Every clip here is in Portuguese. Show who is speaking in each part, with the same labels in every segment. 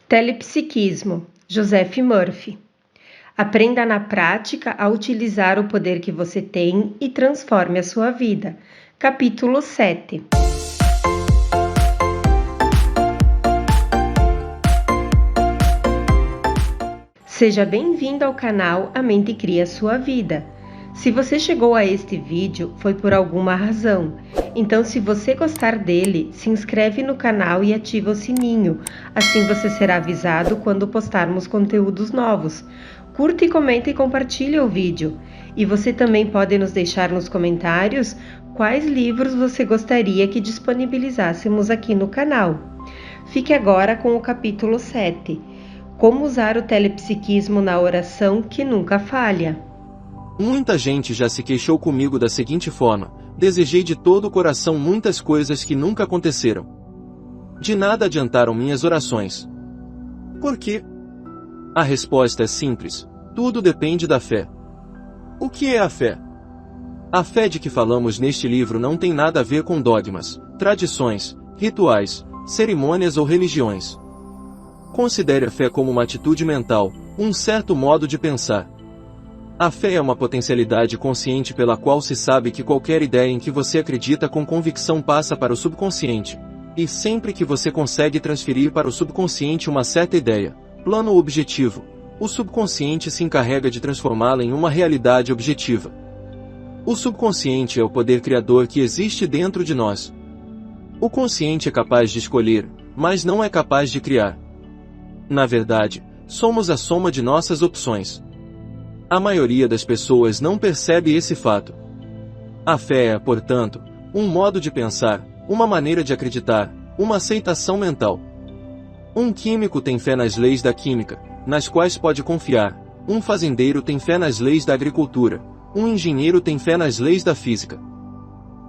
Speaker 1: Telepsiquismo, Joseph Murphy. Aprenda na prática a utilizar o poder que você tem e transforme a sua vida. Capítulo 7. Seja bem-vindo ao canal A Mente Cria Sua Vida. Se você chegou a este vídeo, foi por alguma razão. Então, se você gostar dele, se inscreve no canal e ativa o sininho. Assim você será avisado quando postarmos conteúdos novos. Curta e comenta e compartilhe o vídeo. E você também pode nos deixar nos comentários quais livros você gostaria que disponibilizássemos aqui no canal. Fique agora com o capítulo 7. Como usar o telepsiquismo na oração que nunca falha.
Speaker 2: Muita gente já se queixou comigo da seguinte forma: desejei de todo o coração muitas coisas que nunca aconteceram. De nada adiantaram minhas orações. Por quê? A resposta é simples: tudo depende da fé. O que é a fé? A fé de que falamos neste livro não tem nada a ver com dogmas, tradições, rituais, cerimônias ou religiões. Considere a fé como uma atitude mental, um certo modo de pensar. A fé é uma potencialidade consciente pela qual se sabe que qualquer ideia em que você acredita com convicção passa para o subconsciente. E sempre que você consegue transferir para o subconsciente uma certa ideia, plano ou objetivo, o subconsciente se encarrega de transformá-la em uma realidade objetiva. O subconsciente é o poder criador que existe dentro de nós. O consciente é capaz de escolher, mas não é capaz de criar. Na verdade, somos a soma de nossas opções. A maioria das pessoas não percebe esse fato. A fé é, portanto, um modo de pensar, uma maneira de acreditar, uma aceitação mental. Um químico tem fé nas leis da química, nas quais pode confiar. Um fazendeiro tem fé nas leis da agricultura. Um engenheiro tem fé nas leis da física.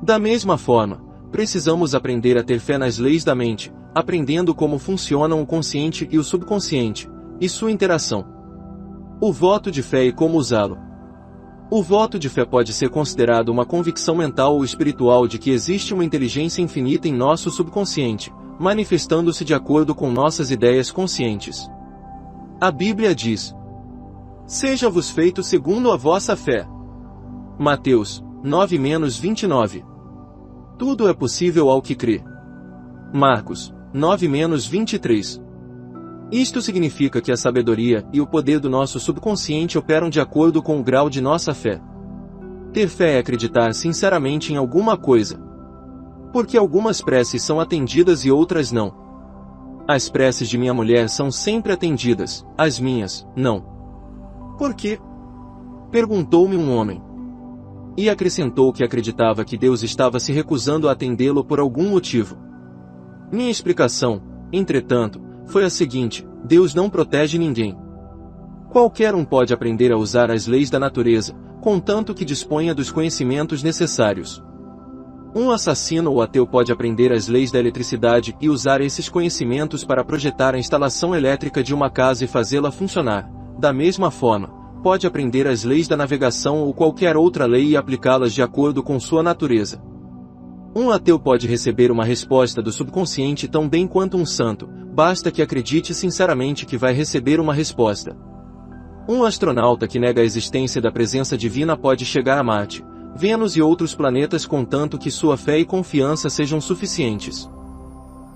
Speaker 2: Da mesma forma, precisamos aprender a ter fé nas leis da mente, aprendendo como funcionam o consciente e o subconsciente, e sua interação. O voto de fé e como usá-lo. O voto de fé pode ser considerado uma convicção mental ou espiritual de que existe uma inteligência infinita em nosso subconsciente, manifestando-se de acordo com nossas ideias conscientes. A Bíblia diz: seja-vos feito segundo a vossa fé. Mateus 9-29. Tudo é possível ao que crê. Marcos 9-23. Isto significa que a sabedoria e o poder do nosso subconsciente operam de acordo com o grau de nossa fé. Ter fé é acreditar sinceramente em alguma coisa. Porque algumas preces são atendidas e outras não. As preces de minha mulher são sempre atendidas, as minhas, não. Por quê? Perguntou-me um homem. E acrescentou que acreditava que Deus estava se recusando a atendê-lo por algum motivo. Minha explicação, entretanto, foi a seguinte: Deus não protege ninguém. Qualquer um pode aprender a usar as leis da natureza, contanto que disponha dos conhecimentos necessários. Um assassino ou ateu pode aprender as leis da eletricidade e usar esses conhecimentos para projetar a instalação elétrica de uma casa e fazê-la funcionar. Da mesma forma, pode aprender as leis da navegação ou qualquer outra lei e aplicá-las de acordo com sua natureza. Um ateu pode receber uma resposta do subconsciente tão bem quanto um santo, basta que acredite sinceramente que vai receber uma resposta. Um astronauta que nega a existência da presença divina pode chegar a Marte, Vênus e outros planetas contanto que sua fé e confiança sejam suficientes.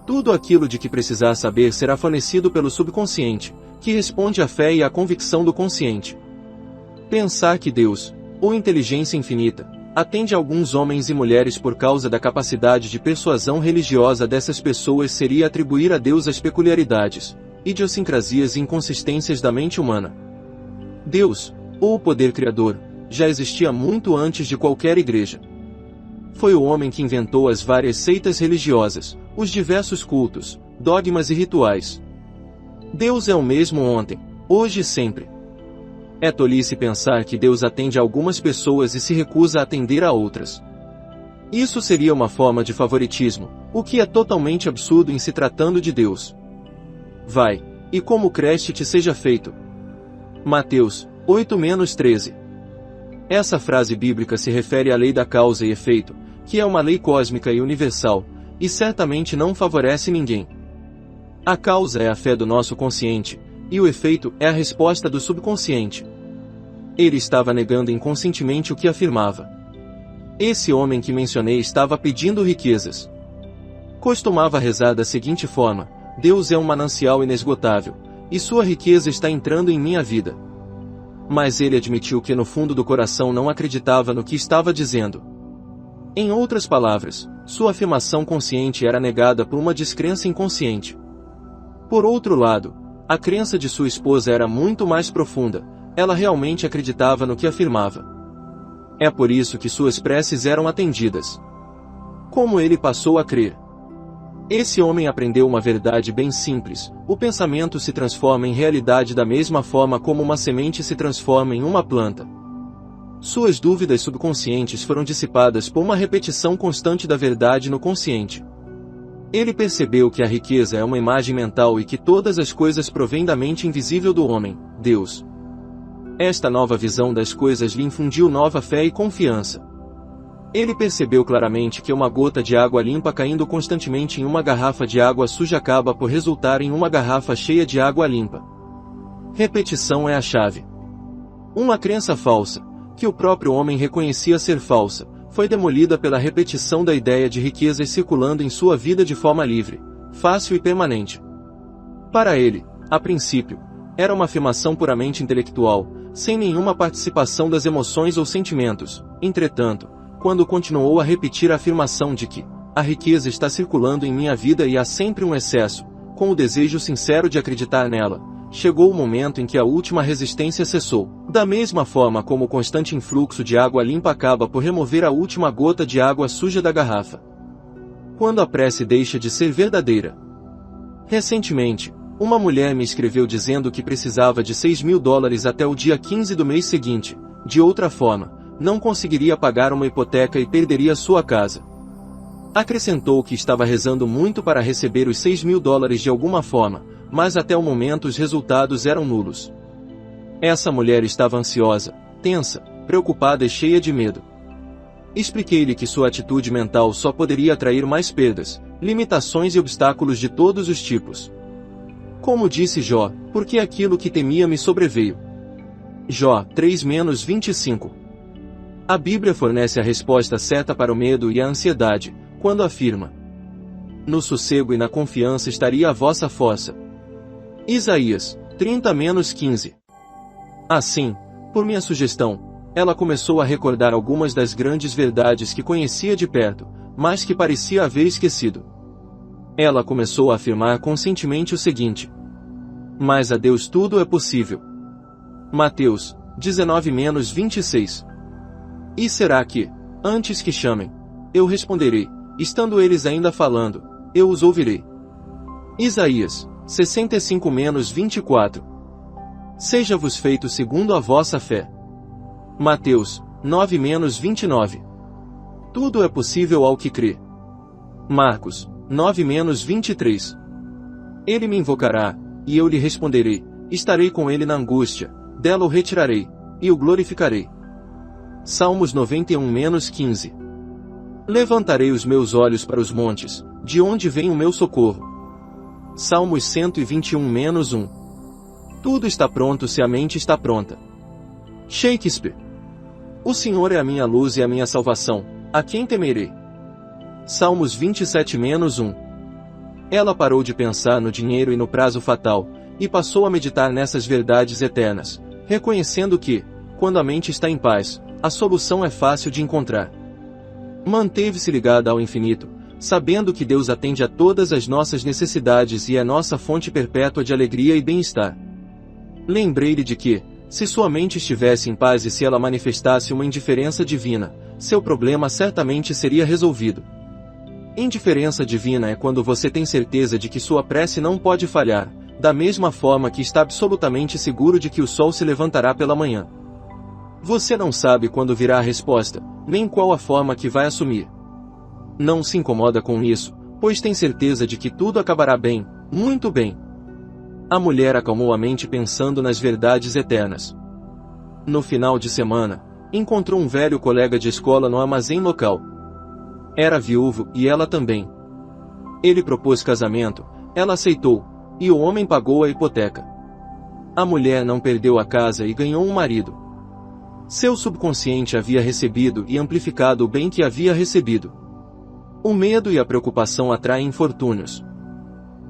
Speaker 2: Tudo aquilo de que precisar saber será fornecido pelo subconsciente, que responde à fé e à convicção do consciente. Pensar que Deus, ou inteligência infinita, atende a alguns homens e mulheres por causa da capacidade de persuasão religiosa dessas pessoas seria atribuir a Deus as peculiaridades, idiosincrasias e inconsistências da mente humana. Deus, ou o poder criador, já existia muito antes de qualquer igreja. Foi o homem que inventou as várias seitas religiosas, os diversos cultos, dogmas e rituais. Deus é o mesmo ontem, hoje e sempre. É tolice pensar que Deus atende a algumas pessoas e se recusa a atender a outras. Isso seria uma forma de favoritismo, o que é totalmente absurdo em se tratando de Deus. Vai, e como creste te seja feito. Mateus 8-13. Essa frase bíblica se refere à lei da causa e efeito, que é uma lei cósmica e universal, e certamente não favorece ninguém. A causa é a fé do nosso consciente, e o efeito é a resposta do subconsciente. Ele estava negando inconscientemente o que afirmava. Esse homem que mencionei estava pedindo riquezas. Costumava rezar da seguinte forma: Deus é um manancial inesgotável, e sua riqueza está entrando em minha vida. Mas ele admitiu que no fundo do coração não acreditava no que estava dizendo. Em outras palavras, sua afirmação consciente era negada por uma descrença inconsciente. Por outro lado, a crença de sua esposa era muito mais profunda, ela realmente acreditava no que afirmava. É por isso que suas preces eram atendidas. Como ele passou a crer? Esse homem aprendeu uma verdade bem simples: o pensamento se transforma em realidade da mesma forma como uma semente se transforma em uma planta. Suas dúvidas subconscientes foram dissipadas por uma repetição constante da verdade no consciente. Ele percebeu que a riqueza é uma imagem mental e que todas as coisas provêm da mente invisível do homem, Deus. Esta nova visão das coisas lhe infundiu nova fé e confiança. Ele percebeu claramente que uma gota de água limpa caindo constantemente em uma garrafa de água suja acaba por resultar em uma garrafa cheia de água limpa. Repetição é a chave. Uma crença falsa, que o próprio homem reconhecia ser falsa, foi demolida pela repetição da ideia de riquezas circulando em sua vida de forma livre, fácil e permanente. Para ele, a princípio, era uma afirmação puramente intelectual, sem nenhuma participação das emoções ou sentimentos. Entretanto, quando continuou a repetir a afirmação de que a riqueza está circulando em minha vida e há sempre um excesso, com o desejo sincero de acreditar nela, chegou o momento em que a última resistência cessou. Da mesma forma como o constante influxo de água limpa acaba por remover a última gota de água suja da garrafa. Quando a prece deixa de ser verdadeira. Recentemente, uma mulher me escreveu dizendo que precisava de $6.000 até o dia 15 do mês seguinte. De outra forma, não conseguiria pagar uma hipoteca e perderia sua casa. Acrescentou que estava rezando muito para receber os $6.000 de alguma forma, mas até o momento os resultados eram nulos. Essa mulher estava ansiosa, tensa, preocupada e cheia de medo. Expliquei-lhe que sua atitude mental só poderia atrair mais perdas, limitações e obstáculos de todos os tipos. Como disse Jó, porque aquilo que temia me sobreveio. Jó 3-25. A Bíblia fornece a resposta certa para o medo e a ansiedade, quando afirma: no sossego e na confiança estaria a vossa força. Isaías 30-15. Assim, por minha sugestão, ela começou a recordar algumas das grandes verdades que conhecia de perto, mas que parecia haver esquecido. Ela começou a afirmar conscientemente o seguinte: mas a Deus tudo é possível. Mateus 19-26. E será que, antes que chamem, eu responderei, estando eles ainda falando, eu os ouvirei. Isaías 65-24. Seja-vos feito segundo a vossa fé. Mateus 9-29. Tudo é possível ao que crê. Marcos 9-23. Ele me invocará, e eu lhe responderei, estarei com ele na angústia, dela o retirarei, e o glorificarei. Salmos 91-15. Levantarei os meus olhos para os montes, de onde vem o meu socorro. Salmos 121-1. Tudo está pronto se a mente está pronta. Shakespeare. O Senhor é a minha luz e a minha salvação, a quem temerei? Salmos 27-1. Ela parou de pensar no dinheiro e no prazo fatal, e passou a meditar nessas verdades eternas, reconhecendo que, quando a mente está em paz, a solução é fácil de encontrar. Manteve-se ligada ao infinito, sabendo que Deus atende a todas as nossas necessidades e é nossa fonte perpétua de alegria e bem-estar. Lembrei-lhe de que, se sua mente estivesse em paz e se ela manifestasse uma indiferença divina, seu problema certamente seria resolvido. Indiferença divina é quando você tem certeza de que sua prece não pode falhar, da mesma forma que está absolutamente seguro de que o sol se levantará pela manhã. Você não sabe quando virá a resposta, nem qual a forma que vai assumir. Não se incomoda com isso, pois tem certeza de que tudo acabará bem, muito bem. A mulher acalmou a mente pensando nas verdades eternas. No final de semana, encontrou um velho colega de escola no armazém local. Era viúvo, e ela também. Ele propôs casamento, ela aceitou, e o homem pagou a hipoteca. A mulher não perdeu a casa e ganhou um marido. Seu subconsciente havia recebido e amplificado o bem que havia recebido. O medo e a preocupação atraem infortúnios.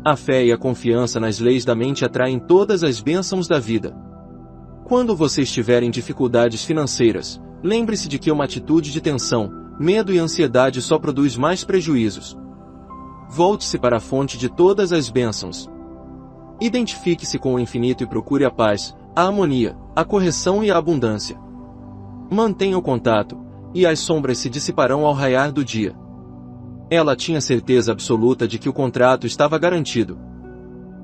Speaker 2: A fé e a confiança nas leis da mente atraem todas as bênçãos da vida. Quando você estiver em dificuldades financeiras, lembre-se de que uma atitude de tensão, medo e ansiedade só produz mais prejuízos. Volte-se para a fonte de todas as bênçãos. Identifique-se com o infinito e procure a paz, a harmonia, a correção e a abundância. Mantenha o contato, e as sombras se dissiparão ao raiar do dia. Ela tinha certeza absoluta de que o contrato estava garantido.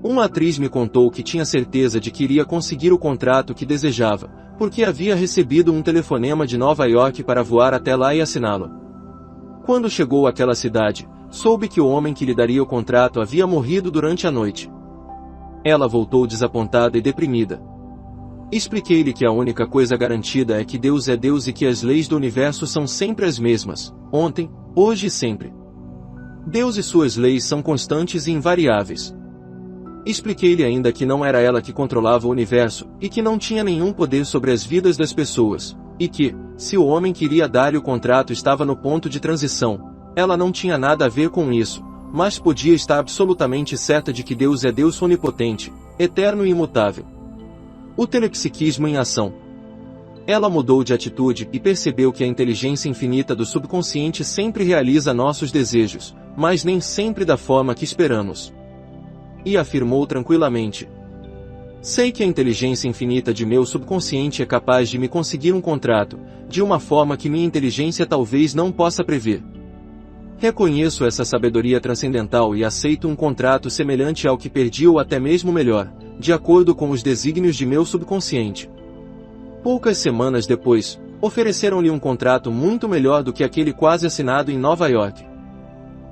Speaker 2: Uma atriz me contou que tinha certeza de que iria conseguir o contrato que desejava, porque havia recebido um telefonema de Nova York para voar até lá e assiná-lo. Quando chegou àquela cidade, soube que o homem que lhe daria o contrato havia morrido durante a noite. Ela voltou desapontada e deprimida. Expliquei-lhe que a única coisa garantida é que Deus é Deus e que as leis do universo são sempre as mesmas, ontem, hoje e sempre. Deus e suas leis são constantes e invariáveis. Expliquei-lhe ainda que não era ela que controlava o universo, e que não tinha nenhum poder sobre as vidas das pessoas, e que, se o homem que iria dar-lhe o contrato estava no ponto de transição, ela não tinha nada a ver com isso, mas podia estar absolutamente certa de que Deus é Deus onipotente, eterno e imutável. O telepsiquismo em ação. Ela mudou de atitude e percebeu que a inteligência infinita do subconsciente sempre realiza nossos desejos, mas nem sempre da forma que esperamos. E afirmou tranquilamente: sei que a inteligência infinita de meu subconsciente é capaz de me conseguir um contrato, de uma forma que minha inteligência talvez não possa prever. Reconheço essa sabedoria transcendental e aceito um contrato semelhante ao que perdi ou até mesmo melhor, de acordo com os desígnios de meu subconsciente. Poucas semanas depois, ofereceram-lhe um contrato muito melhor do que aquele quase assinado em Nova York.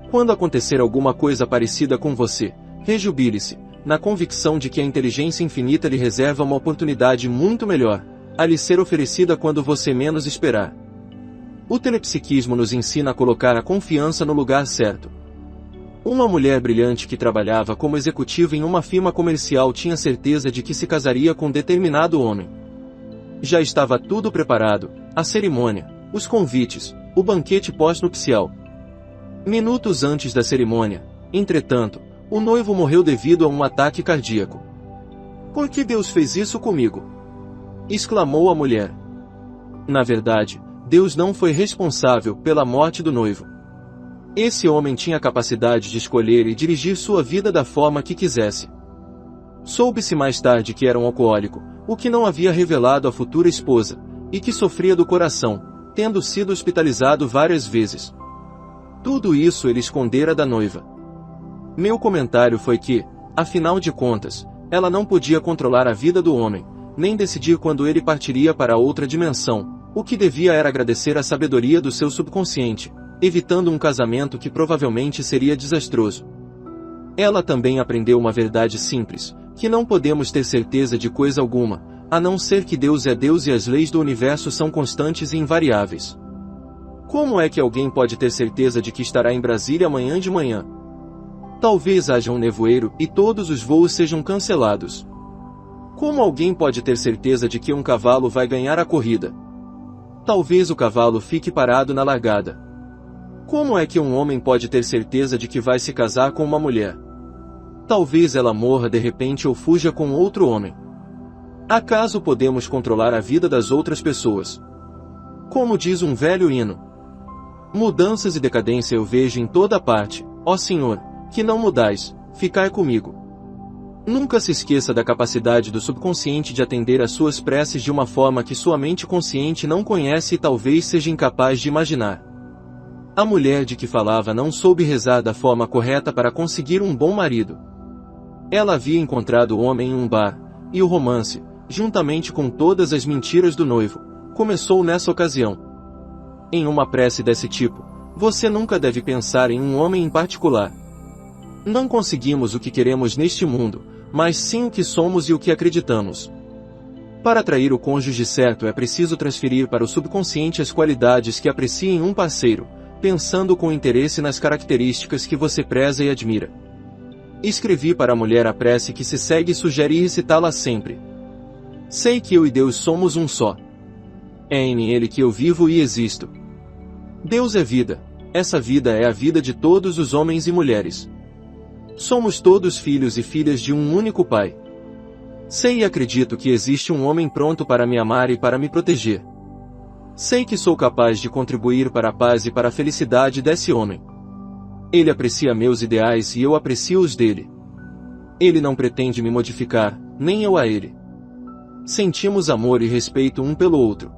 Speaker 2: Quando acontecer alguma coisa parecida com você, rejubile-se, na convicção de que a inteligência infinita lhe reserva uma oportunidade muito melhor, a lhe ser oferecida quando você menos esperar. O telepsiquismo nos ensina a colocar a confiança no lugar certo. Uma mulher brilhante que trabalhava como executiva em uma firma comercial tinha certeza de que se casaria com determinado homem. Já estava tudo preparado, a cerimônia, os convites, o banquete pós-nupcial. Minutos antes da cerimônia, entretanto, o noivo morreu devido a um ataque cardíaco. "Por que Deus fez isso comigo?" exclamou a mulher. Na verdade, Deus não foi responsável pela morte do noivo. Esse homem tinha a capacidade de escolher e dirigir sua vida da forma que quisesse. Soube-se mais tarde que era um alcoólico, o que não havia revelado à futura esposa, e que sofria do coração, tendo sido hospitalizado várias vezes. Tudo isso ele escondera da noiva. Meu comentário foi que, afinal de contas, ela não podia controlar a vida do homem, nem decidir quando ele partiria para outra dimensão. O que devia era agradecer a sabedoria do seu subconsciente, evitando um casamento que provavelmente seria desastroso. Ela também aprendeu uma verdade simples, que não podemos ter certeza de coisa alguma, a não ser que Deus é Deus e as leis do universo são constantes e invariáveis. Como é que alguém pode ter certeza de que estará em Brasília amanhã de manhã? Talvez haja um nevoeiro e todos os voos sejam cancelados. Como alguém pode ter certeza de que um cavalo vai ganhar a corrida? Talvez o cavalo fique parado na largada. Como é que um homem pode ter certeza de que vai se casar com uma mulher? Talvez ela morra de repente ou fuja com outro homem. Acaso podemos controlar a vida das outras pessoas? Como diz um velho hino: mudanças e decadência eu vejo em toda parte, ó Senhor, que não mudais, ficai comigo. Nunca se esqueça da capacidade do subconsciente de atender às suas preces de uma forma que sua mente consciente não conhece e talvez seja incapaz de imaginar. A mulher de que falava não soube rezar da forma correta para conseguir um bom marido. Ela havia encontrado o homem em um bar, e o romance, juntamente com todas as mentiras do noivo, começou nessa ocasião. Em uma prece desse tipo, você nunca deve pensar em um homem em particular. Não conseguimos o que queremos neste mundo, mas sim o que somos e o que acreditamos. Para atrair o cônjuge certo é preciso transferir para o subconsciente as qualidades que aprecia em um parceiro, pensando com interesse nas características que você preza e admira. Escrevi para a mulher a prece que se segue e sugere recitá-la sempre. Sei que eu e Deus somos um só. É em Ele que eu vivo e existo. Deus é vida. Essa vida é a vida de todos os homens e mulheres. Somos todos filhos e filhas de um único Pai. Sei e acredito que existe um homem pronto para me amar e para me proteger. Sei que sou capaz de contribuir para a paz e para a felicidade desse homem. Ele aprecia meus ideais e eu aprecio os dele. Ele não pretende me modificar, nem eu a ele. Sentimos amor e respeito um pelo outro.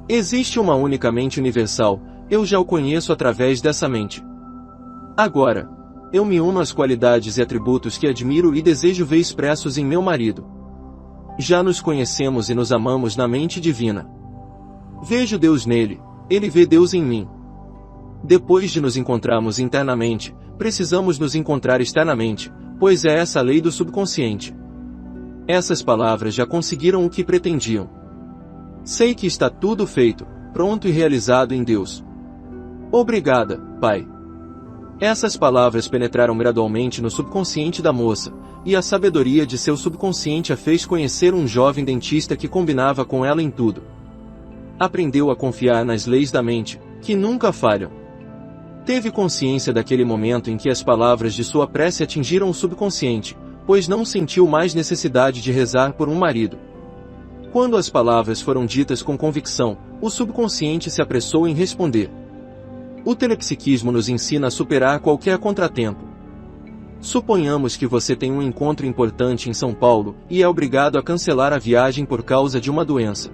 Speaker 2: Existe uma única mente universal, eu já o conheço através dessa mente. Agora, eu me uno às qualidades e atributos que admiro e desejo ver expressos em meu marido. Já nos conhecemos e nos amamos na mente divina. Vejo Deus nele, ele vê Deus em mim. Depois de nos encontrarmos internamente, precisamos nos encontrar externamente, pois é essa a lei do subconsciente. Essas palavras já conseguiram o que pretendiam. Sei que está tudo feito, pronto e realizado em Deus. Obrigada, Pai. Essas palavras penetraram gradualmente no subconsciente da moça, e a sabedoria de seu subconsciente a fez conhecer um jovem dentista que combinava com ela em tudo. Aprendeu a confiar nas leis da mente, que nunca falham. Teve consciência daquele momento em que as palavras de sua prece atingiram o subconsciente, pois não sentiu mais necessidade de rezar por um marido. Quando as palavras foram ditas com convicção, o subconsciente se apressou em responder. O telepsiquismo nos ensina a superar qualquer contratempo. Suponhamos que você tem um encontro importante em São Paulo e é obrigado a cancelar a viagem por causa de uma doença.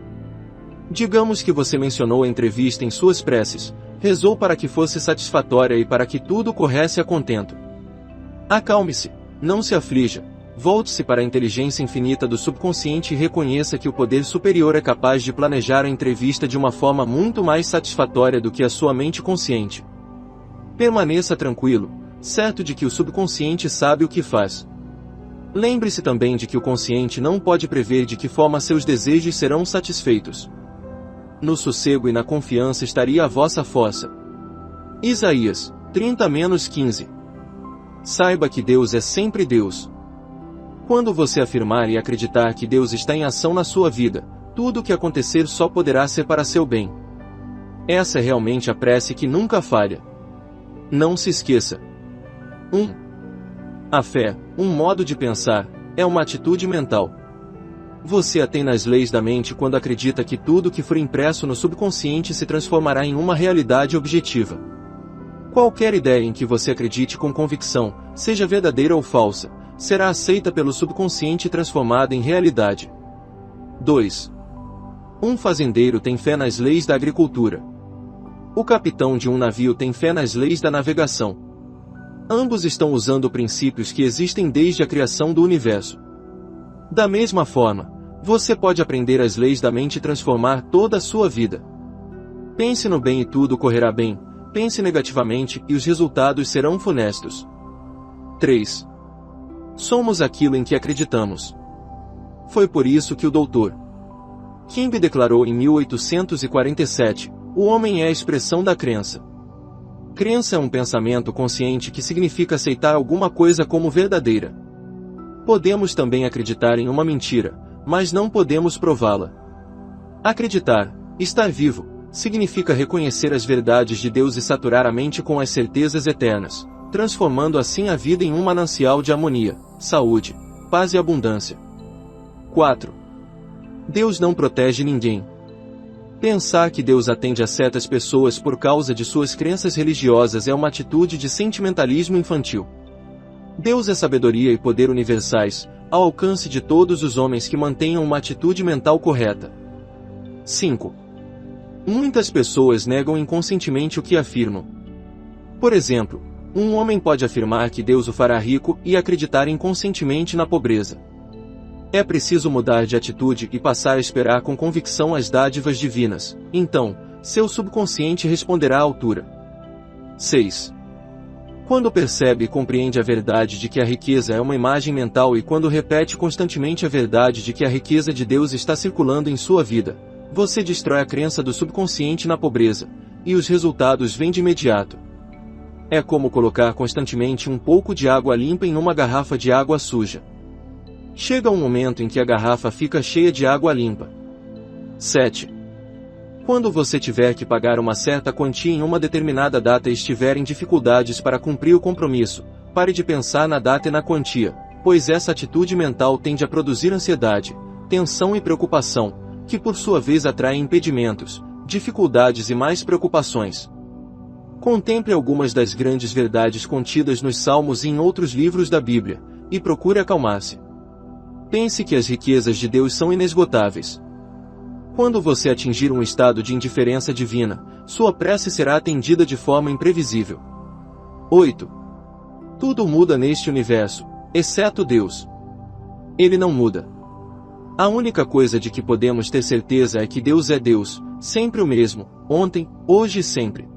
Speaker 2: Digamos que você mencionou a entrevista em suas preces, rezou para que fosse satisfatória e para que tudo corresse a contento. Acalme-se, não se aflija, volte-se para a inteligência infinita do subconsciente e reconheça que o poder superior é capaz de planejar a entrevista de uma forma muito mais satisfatória do que a sua mente consciente. Permaneça tranquilo, certo de que o subconsciente sabe o que faz. Lembre-se também de que o consciente não pode prever de que forma seus desejos serão satisfeitos. No sossego e na confiança estaria a vossa força. Isaías 30-15. Saiba que Deus é sempre Deus. Quando você afirmar e acreditar que Deus está em ação na sua vida, tudo o que acontecer só poderá ser para seu bem. Essa é realmente a prece que nunca falha. Não se esqueça. 1. A fé, um modo de pensar, é uma atitude mental. Você a tem nas leis da mente quando acredita que tudo que for impresso no subconsciente se transformará em uma realidade objetiva. Qualquer ideia em que você acredite com convicção, seja verdadeira ou falsa, será aceita pelo subconsciente e transformada em realidade. 2. Um fazendeiro tem fé nas leis da agricultura. O capitão de um navio tem fé nas leis da navegação. Ambos estão usando princípios que existem desde a criação do universo. Da mesma forma, você pode aprender as leis da mente e transformar toda a sua vida. Pense no bem e tudo correrá bem, pense negativamente e os resultados serão funestos. 3. Somos aquilo em que acreditamos. Foi por isso que o Dr. King declarou em 1847, o homem é a expressão da crença. Crença é um pensamento consciente que significa aceitar alguma coisa como verdadeira. Podemos também acreditar em uma mentira, mas não podemos prová-la. Acreditar, estar vivo, significa reconhecer as verdades de Deus e saturar a mente com as certezas eternas, transformando assim a vida em um manancial de harmonia, saúde, paz e abundância. 4. Deus não protege ninguém. Pensar que Deus atende a certas pessoas por causa de suas crenças religiosas é uma atitude de sentimentalismo infantil. Deus é sabedoria e poder universais, ao alcance de todos os homens que mantenham uma atitude mental correta. 5. Muitas pessoas negam inconscientemente o que afirmam. Por exemplo, um homem pode afirmar que Deus o fará rico e acreditar inconscientemente na pobreza. É preciso mudar de atitude e passar a esperar com convicção as dádivas divinas, então, seu subconsciente responderá à altura. 6. Quando percebe e compreende a verdade de que a riqueza é uma imagem mental e quando repete constantemente a verdade de que a riqueza de Deus está circulando em sua vida, você destrói a crença do subconsciente na pobreza, e os resultados vêm de imediato. É como colocar constantemente um pouco de água limpa em uma garrafa de água suja. Chega um momento em que a garrafa fica cheia de água limpa. 7. Quando você tiver que pagar uma certa quantia em uma determinada data e estiver em dificuldades para cumprir o compromisso, pare de pensar na data e na quantia, pois essa atitude mental tende a produzir ansiedade, tensão e preocupação, que por sua vez atraem impedimentos, dificuldades e mais preocupações. Contemple algumas das grandes verdades contidas nos Salmos e em outros livros da Bíblia, e procure acalmar-se. Pense que as riquezas de Deus são inesgotáveis. Quando você atingir um estado de indiferença divina, sua prece será atendida de forma imprevisível. 8. Tudo muda neste universo, exceto Deus. Ele não muda. A única coisa de que podemos ter certeza é que Deus é Deus, sempre o mesmo, ontem, hoje e sempre.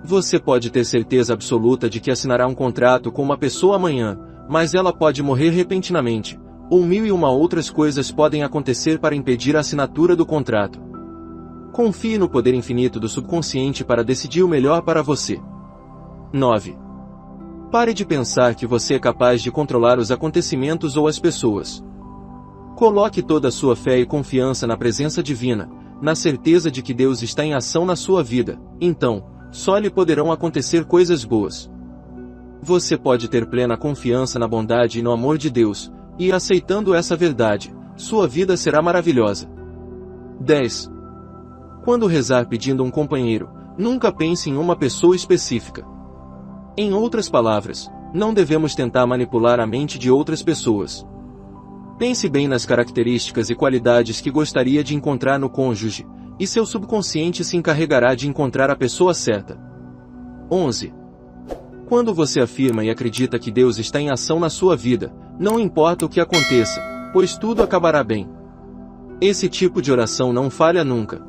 Speaker 2: Você pode ter certeza absoluta de que assinará um contrato com uma pessoa amanhã, mas ela pode morrer repentinamente, ou 1001 outras coisas podem acontecer para impedir a assinatura do contrato. Confie no poder infinito do subconsciente para decidir o melhor para você. 9. Pare de pensar que você é capaz de controlar os acontecimentos ou as pessoas. Coloque toda a sua fé e confiança na presença divina, na certeza de que Deus está em ação na sua vida, então, só lhe poderão acontecer coisas boas. Você pode ter plena confiança na bondade e no amor de Deus, e aceitando essa verdade, sua vida será maravilhosa. 10. Quando rezar pedindo um companheiro, nunca pense em uma pessoa específica. Em outras palavras, não devemos tentar manipular a mente de outras pessoas. Pense bem nas características e qualidades que gostaria de encontrar no cônjuge, e seu subconsciente se encarregará de encontrar a pessoa certa. 11. Quando você afirma e acredita que Deus está em ação na sua vida, não importa o que aconteça, pois tudo acabará bem. Esse tipo de oração não falha nunca.